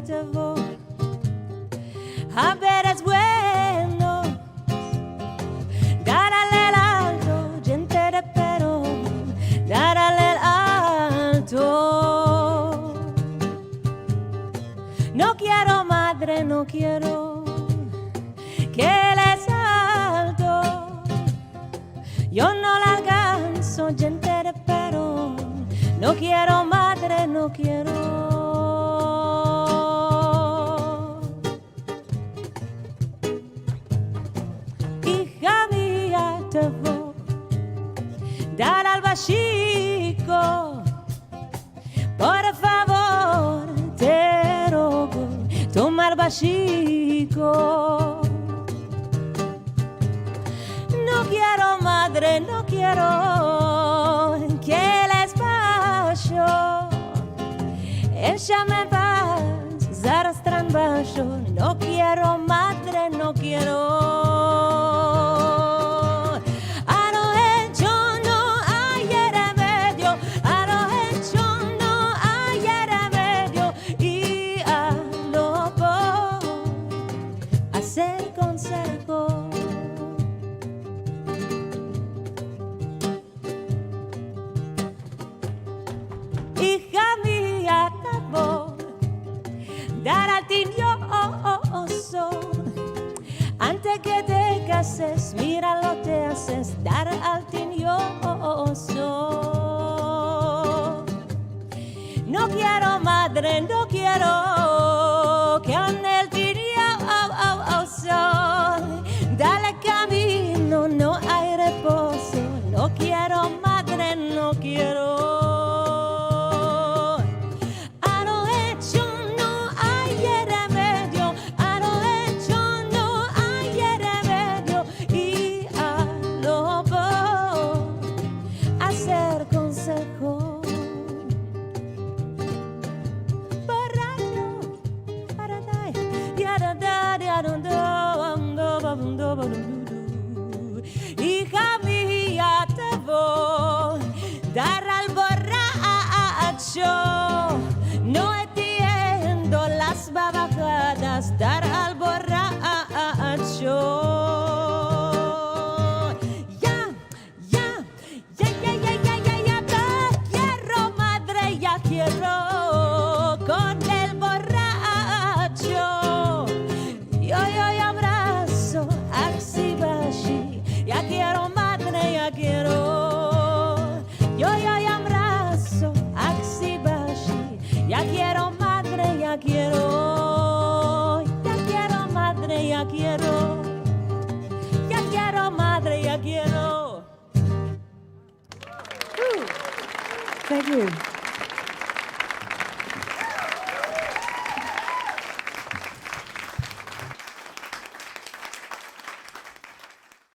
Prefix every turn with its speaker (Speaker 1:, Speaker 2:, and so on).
Speaker 1: te voy a ver, es bueno darle el alto, gente de pero darle el alto. No quiero madre, no quiero que les alto. Yo no la alcanzo, gente de pero no quiero madre, no quiero. Hija mía, te voy dar al bachico, por favor, te rogo, tomar bachico. No quiero madre, no quiero que les bajo. Ella me va arrastrando bajo. No quiero madre, no quiero. Hacer consejo. Hija mía, te voy dar al tinioso. Antes que te cases, mira lo te haces, dar al tinioso. No quiero madre, no quiero que ande el tinioso. Dale camino, no hay reposo. No quiero madre, no quiero. A lo hecho no hay remedio. A lo hecho no hay remedio. Y a lo voy a hacer consejo. Hija mía, te voy dar al borracho. No entiendo las babajadas, dar al borracho. Quiero madre, ya quiero con el borracho. Yo abrazo, así bashi. Ya quiero madre, ya quiero. Yo abrazo, así bashi. Ya quiero madre, ya quiero. Ya quiero madre, ya quiero. Ya quiero madre, ya quiero.
Speaker 2: Thank you.